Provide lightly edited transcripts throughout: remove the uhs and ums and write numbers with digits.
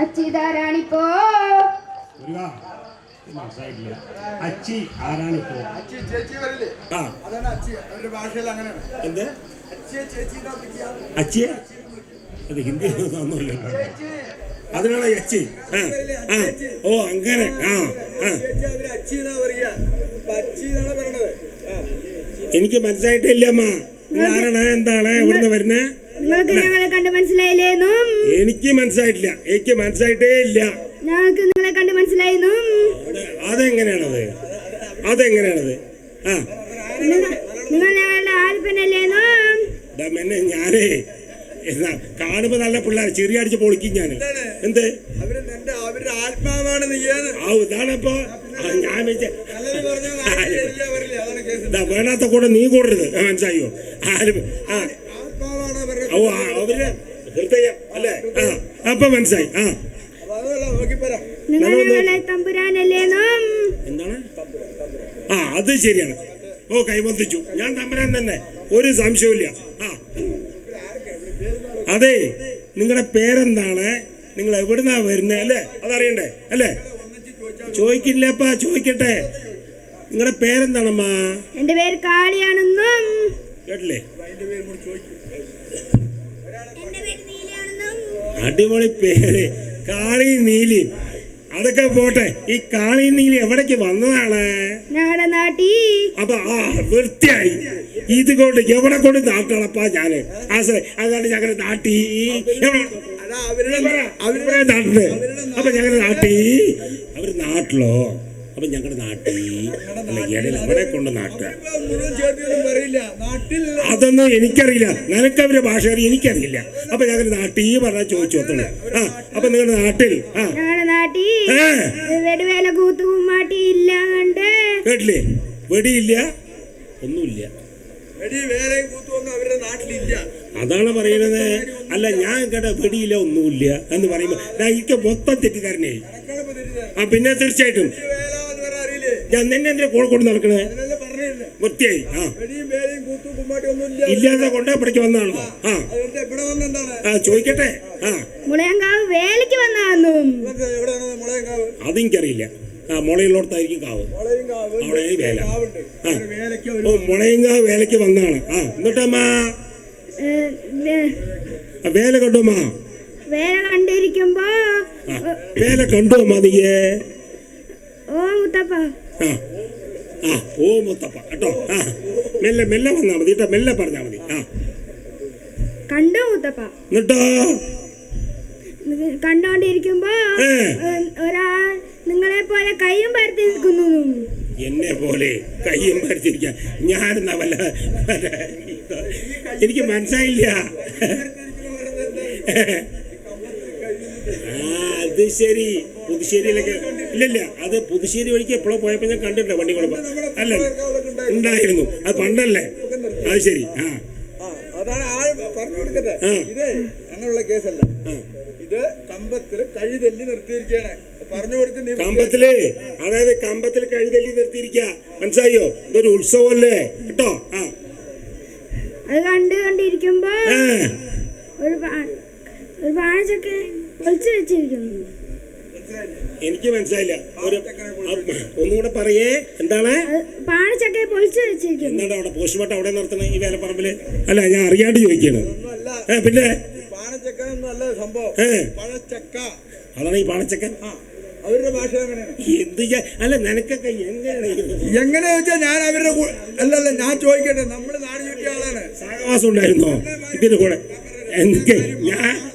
അച്ചിതാരാണിപ്പോ മനസ്സിലായിട്ടില്ല. അച്ചി ആരാണിപ്പോ? എന്ത് അച്ചിയെ? അത് ഹിന്ദി ഒന്നുമില്ല, അതിനാണ് അച്ചി. ഓ അങ്ങനെ. എനിക്ക് മനസ്സിലായിട്ടില്ല അമ്മ. ആരാണ്, എന്താണ്, എവിടുന്ന് വരുന്നേ? എനിക്ക് മനസ്സിലായിട്ടില്ല. എനിക്ക് മനസ്സിലായിട്ടേ ഇല്ല. നിങ്ങളെ കണ്ട് മനസ്സിലായിരുന്നു. അതെങ്ങനെയാണത്? അതെങ്ങനെയാണത്? നിങ്ങൾ ഞങ്ങളുടെ ആൽപ്പനല്ലേന്നു. ഞാനേ കാണുമ്പോ നല്ല പിള്ളേർ ചെറിയ അടിച്ച് പൊളിക്കും ഞാൻ. എന്ത് അവരുടെ ആത്മാവാണ് ഇതാണിപ്പോ ഞാൻ വേണ്ടാത്ത കൂടെ നീ കൂടരുത്, മനസ്സിലായോ? അവരുടെ ഹൃദയം അല്ലേ? അപ്പൊ മനസ്സിലായി. എന്താണ്? അത് ശരിയാണ്. ഓ കൈബന്ധിച്ചു. ഞാൻ തമ്പുരാൻ തന്നെ, ഒരു സംശയമില്ല. അതെ, നിങ്ങളുടെ പേരെന്താണ്? നിങ്ങൾ എവിടുന്നാ വരുന്നേ അല്ലേ? അതറിയണ്ടേ അല്ലേ? ചോദിക്കില്ലപ്പാ, ചോദിക്കട്ടെ. നിങ്ങളുടെ പേരെന്താണമ്മ? എന്റെ പേര് കാളിയാണെന്നും. കേട്ടില്ലേ? അടിപൊളി പേര്, കാളി നീലി. അതൊക്കെ പോട്ടെ, ഈ കാളി നീലി എവിടേക്ക് വന്നതാണ്? ഞങ്ങളുടെ നാട്ടി. അപ്പൊ വൃത്തിയായി. ഇത് കൊണ്ട് എവിടെ കൊണ്ട് നാട്ടണപ്പാ ഞാന്. അതാണ് ഞങ്ങളുടെ നാട്ടി. അവരുടെ നാട്ടില്. അപ്പൊ ഞങ്ങളുടെ നാട്ടി, അവര് നാട്ടിലോ? അപ്പൊ ഞങ്ങളുടെ നാട്ടി ഇടയിൽ അവിടെ കൊണ്ട് നാട്ടുക. അതൊന്നും എനിക്കറിയില്ല. നിനക്കവരുടെ ഭാഷ അറിയാം, എനിക്കറിയില്ല. അപ്പൊ ഞങ്ങളുടെ നാട്ടി പറഞ്ഞാൽ ചോദിച്ചു നോക്കണം. അപ്പൊ നിങ്ങളുടെ നാട്ടിൽ കേട്ടില്ലേ? വെടിയില്ല, ഒന്നുമില്ല. അതാണ് പറയുന്നത്. അല്ല, ഞാൻ കേട്ട വെടിയില്ല, ഒന്നുമില്ല എന്ന് പറയുമ്പോ എനിക്ക് മൊത്തം തെറ്റിദ്ധാരണയായി. പിന്നെ തീർച്ചയായിട്ടും ഞാൻ നിന്നെ എന്തിനാ കോഴിക്കോട് നടക്കണേ? വൃത്തിയായി. ഇല്ലാതെ കൊണ്ടേ ഇവിടേക്ക് വന്നാണല്ലോ. ചോദിക്കട്ടെ. അതെനിക്കറിയില്ല. മുളയുള്ളോടത്തായിരിക്കും കാവ്. അവിടെ വേല. ഓ, മുളയങ്കാവ് വേലയ്ക്ക് വന്നാണ്. എന്നിട്ടമ്മാ വേല കണ്ടോമ്മാ? വേല കണ്ടിരിക്കുമ്പോ വേല കണ്ടോ മതിയേ? ഓ മുത്തപ്പ. ഓ മുത്തപ്പ കേട്ടോ. മെല്ലെ മെല്ലെ വന്നാ മതി കേട്ടോ, മെല്ലെ പറഞ്ഞാ മതി. കണ്ടോ മുത്തപ്പ? എന്നിട്ടോ? കണ്ടോണ്ടിരിക്കുമ്പോ ഒരാൾ നിങ്ങളെ പോലെ കയ്യും പരത്തി നിൽക്കുന്നു. എന്നെ പോലെ കയ്യും പരത്തിരിക്കാൻ ഞാനെന്നാ വല്ല? എനിക്ക് മനസ്സിലായില്ല. അത് ശരി. പുതുശ്ശേരിയിലൊക്കെ ഇല്ലല്ല, അത് പുതുശ്ശേരി വഴിക്ക് എപ്പോഴോ പോയപ്പോ ഞാൻ കണ്ടിട്ടുണ്ട്. വണ്ടി കുഴപ്പം അല്ല, ഉണ്ടായിരുന്നു. അത് പണ്ടല്ലേ? അത് ശരി. അങ്ങനെയുള്ള കേസല്ല. ഇത് കമ്പത്തില് കഴുതല്ലി നിർത്തിയിരിക്കുകയാണ്. പറഞ്ഞു കൊടുക്കുന്ന കമ്പത്തില്, അതായത് കമ്പത്തിൽ കഴുതല്ലി നിർത്തിയിരിക്കുക. മനസ്സിലായോ? ഇതൊരു ഉത്സവമല്ലേ കേട്ടോ. അത് കണ്ടിരിക്കുമ്പോ ഒരു പാണച്ചൊക്കെ ഒളിച്ചു വെച്ചിരിക്കുന്നു. എനിക്ക് മനസ്സിലായില്ല. ഒന്നുകൂടെ പറയേ. എന്താണ്? പാണച്ചക്കെ പൊളിച്ചു വെച്ചിരിക്കുന്നു. എന്താണ് അവിടെ പോസ്റ്റ്മോർട്ടം അവിടെ നടത്തണേ ഈ വേലപ്പറമ്പില്? അല്ല, ഞാൻ അറിയാണ്ട് ചോദിക്കാണ്. പിന്നെ അതാണ് ഈ പാണച്ചക്കൻ. അവരുടെ ഭാഷ എന്ത്? അല്ല, നിനക്കൊക്കെ എങ്ങനെ വെച്ചാൽ ഞാൻ അവരുടെ അല്ലല്ല, ഞാൻ ചോദിക്കട്ടെ. നമ്മള് നാട് ചുറ്റിയ ആളാണ്. സഹവാസം ഉണ്ടായിരുന്നോ ഇതിന് കൂടെ? എനിക്ക്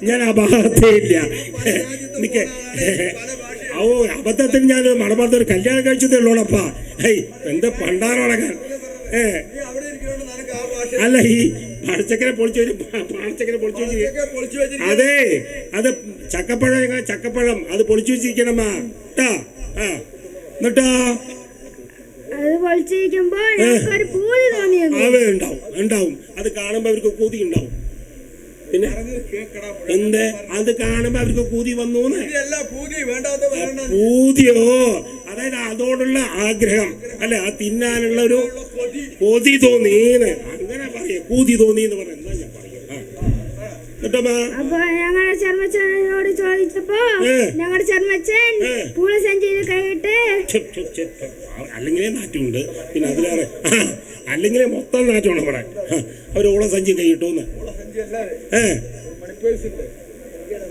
ഞാൻ ആ ഭാഗത്തേ ഇല്ല. എനിക്ക് അബദ്ധത്തിൽ ഞാൻ മണപ്പാടത്തൊരു കല്യാണം കഴിച്ചതേ ഉള്ളൂടപ്പാ. എന്ത് പണ്ടാറോടക്കാൻ. അല്ല, ഈ പാണച്ചക്കനെ പൊളിച്ചു വെച്ച് അതെ, അത് ചക്കപ്പഴം അത് പൊളിച്ചു വെച്ചിരിക്കണമ്മാ കേട്ടാ. എന്നിട്ടോ ഉണ്ടാവും. അത് കാണുമ്പോ അവർക്ക് കൂതി ഉണ്ടാവും. പിന്നെ എന്ത്? അത് കാണുമ്പോ അവർക്ക് കൂതി വന്നു. കൂതിയോ? അതായത് അതോടുള്ള ആഗ്രഹം അല്ല, ആ തിന്നാനുള്ള ഒരു കൊതി തോന്നീന്ന് അങ്ങനെ പറയാ. കൂതി തോന്നിന്ന് പറയാം. എന്താ ഞാൻ പറയാ? എന്നിട്ടമ്മ അപ്പൊ ഞങ്ങളുടെ ചെറുമച്ചനോട് ചോദിച്ചപ്പോ ഞങ്ങളുടെ ചെറുമച്ചൻ പൂളസഞ്ചിയിൽ കൈയിട്ട് അല്ലെങ്കിലേ നാറ്റുണ്ട്, പിന്നെ അതിലേറെ അല്ലെങ്കിലേ മൊത്തം നാറ്റമാണ് ഇവിടെ. അവർ ഓളം സഞ്ചി കൈയിട്ടൂന്ന്.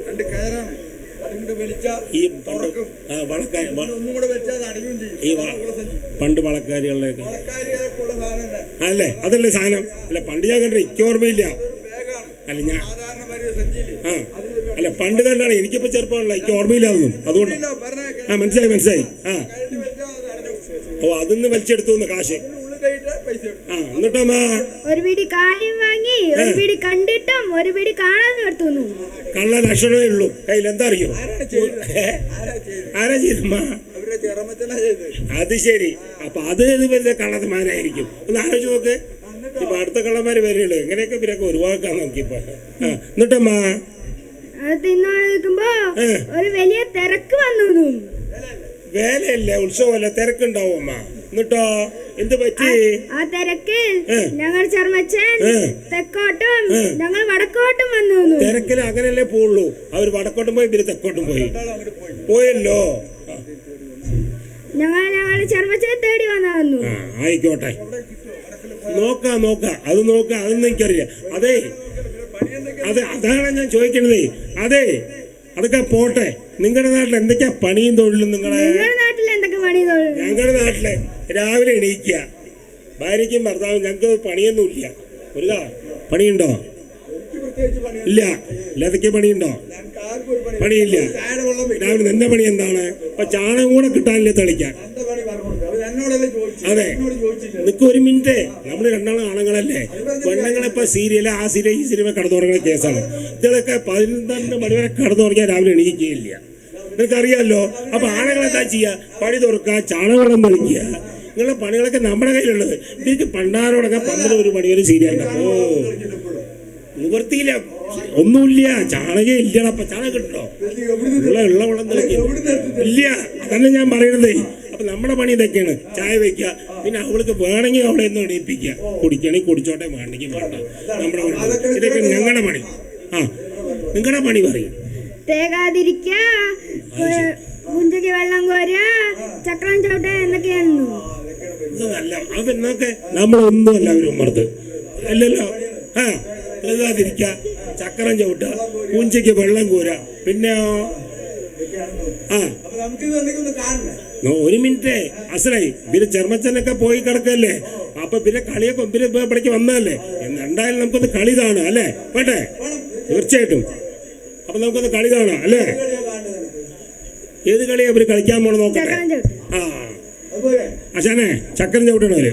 രണ്ട് കയറാണ് ഈ പണ്ട് വളക്കാരികളുടെയൊക്കെ അല്ലേ, അതല്ലേ സാധനം. അല്ല പണ്ട് ഞാൻ കണ്ട എനിക്ക് ഓർമ്മയില്ല. അല്ല ഞാൻ അല്ല പണ്ട് കണ്ടാണ്, എനിക്കിപ്പോ ചെറുപ്പമല്ല, എനിക്ക് ഓർമ്മയില്ല അതൊന്നും. അതുകൊണ്ട് മനസ്സിലായി. ഓ അതൊന്ന് വലിച്ചെടുത്തു കാശ്. എന്നിട്ടമ്മ ഒരു പിടി കാര്യം വാങ്ങി ഒരു പിടി കണ്ടിട്ടും ഒരു പിടി കാണാതെ എടുത്തു. കള്ള ലക്ഷണമേ ഉള്ളൂ കയ്യിൽ. എന്താ അറിയോ ആരാ ചെയ്തമ്മ? അത് ശരി. അപ്പൊ അത് വലിയ കള്ളന്മാരായിരിക്കും. ഒന്ന് ആലോചിച്ച് നോക്ക്. ഇപ്പൊ അടുത്ത കള്ളന്മാര് വരെയുള്ളൂ. എങ്ങനെയൊക്കെ ഇവരൊക്കെ ഒഴിവാക്കാൻ നോക്കിപ്പോ. എന്നിട്ടമ്മ അത് തിന്നോണ്ടിരിക്കുമ്പോ ഒരു വലിയ തിരക്ക് വന്നു. വേലയല്ലേ, ഉത്സവമല്ല, തിരക്കുണ്ടാവും അമ്മ. എന്നിട്ടോ എന്ത് പറ്റി? ആ തിരക്കിൽ ഞങ്ങൾ ചെറുമച്ചൻ തെക്കോട്ടും ഞങ്ങൾ വടക്കോട്ടും വന്നു. തിരക്കിൽ അങ്ങനെയല്ലേ പോവുള്ളൂ. അവർ വടക്കോട്ടും പോയി, പിന്നെ തെക്കോട്ടും പോയല്ലോ. ഞങ്ങളുടെ ചെറുമച്ചനെ തേടി വന്നു. ആയിക്കോട്ടെ, നോക്കാം. അതൊന്നും എനിക്കറിയാം. അതെ അതാണ് ഞാൻ ചോദിക്കണതേ. അതെ അതൊക്കെ പോട്ടെ. നിങ്ങളുടെ നാട്ടിൽ എന്തൊക്കെയാ പണിയും തൊഴിലും? ഞങ്ങളുടെ നാട്ടിലെ രാവിലെ എണീക്കുക, ഭാര്യയ്ക്കും ഭർത്താവും. ഞങ്ങൾക്ക് പണിയൊന്നുമില്ല. ഒരു പണിയുണ്ടോ? ഇല്ല. ഇല്ലാതൊക്കെ പണിയുണ്ടോ? പണിയില്ല. രാവിലെ എന്റെ പണി എന്താണ്? അപ്പൊ ചാണകം കൂടെ കിട്ടാനില്ല തെളിക്കാൻ. അതെ, നിനക്ക് ഒരു മിനിറ്റ്. നമ്മള് രണ്ടാളും ആണുങ്ങളല്ലേ. പെണ്ണുങ്ങളിപ്പോ സീരിയല്, ആ സീരിയൽ, ഈ സിനിമ കടന്നുറങ്ങുന്ന കേസാണ്. ഇതൊക്കെ 12 മണി വരെ കടന്നുറങ്ങിയാൽ രാവിലെ എണീക്കുകയില്ല. നിനക്കറിയാമല്ലോ. അപ്പൊ ആണുങ്ങളെന്താ ചെയ്യുക? പണി തുറക്കുക, ചാണകം തെളിക്കുക. നിങ്ങളുടെ പണികളൊക്കെ നമ്മുടെ കയ്യിലുള്ളത്. ഇതിക്ക് പണ്ടാരോടൊക്കെ 12 മണി വരെ സീരിയൽ. ഓ നിവർത്തിയില്ല, ഒന്നുമില്ല. ചാണകം ഇല്ലടാ. അപ്പൊ ചാണകം കിട്ടോ? ഉള്ള വെള്ളം ഇല്ല. അതന്നെ ഞാൻ പറയണത്. അപ്പൊ നമ്മുടെ പണി ഇതൊക്കെയാണ്. ചായ വെക്കുക, പിന്നെ അവൾക്ക് വേണമെങ്കിൽ അവളെ ഒന്ന് എണീപ്പിക്കുക. കുടിക്കണമെങ്കിൽ കുടിച്ചോട്ടെ, വേണമെങ്കിൽ വേണ്ട. നമ്മുടെ പണി ഇതൊക്കെ ഞങ്ങളുടെ പണി. നിങ്ങളുടെ പണി പറയും. തേകാതിരിക്ക, വെള്ളം കോരുക, ചക്രം ചവിട്ടുക എന്നൊക്കെയായിരുന്നു. ഇതല്ല അതെന്നൊക്കെ നമ്മളൊന്നുമല്ല അവർ ഉമ്മർത്ത് അല്ലല്ലോ. തേകാതിരിക്ക, ചക്രം ചവിട്ടുക, പൂഞ്ചയ്ക്ക് വെള്ളം കോരുക, പിന്നെ ഒരു മിനിറ്റ് അസലായി. പിന്നെ ചെറുമച്ചനൊക്കെ പോയി കിടക്കല്ലേ. അപ്പൊ പിന്നെ കളിയൊക്കെ പിന്നെ ഇവിടേക്ക് വന്നതല്ലേ. എന്തായാലും നമുക്കൊന്ന് കളി കാണാം അല്ലേ? വേണ്ടേ? തീർച്ചയായിട്ടും. അപ്പൊ നമുക്കൊന്ന് കളി കാണാം അല്ലേ? ഏത് കളിയാ അവര് കളിക്കാൻ പോണ നോക്കട്ടെ. അശാനെ ചക്രം ചവിട്ടണവര്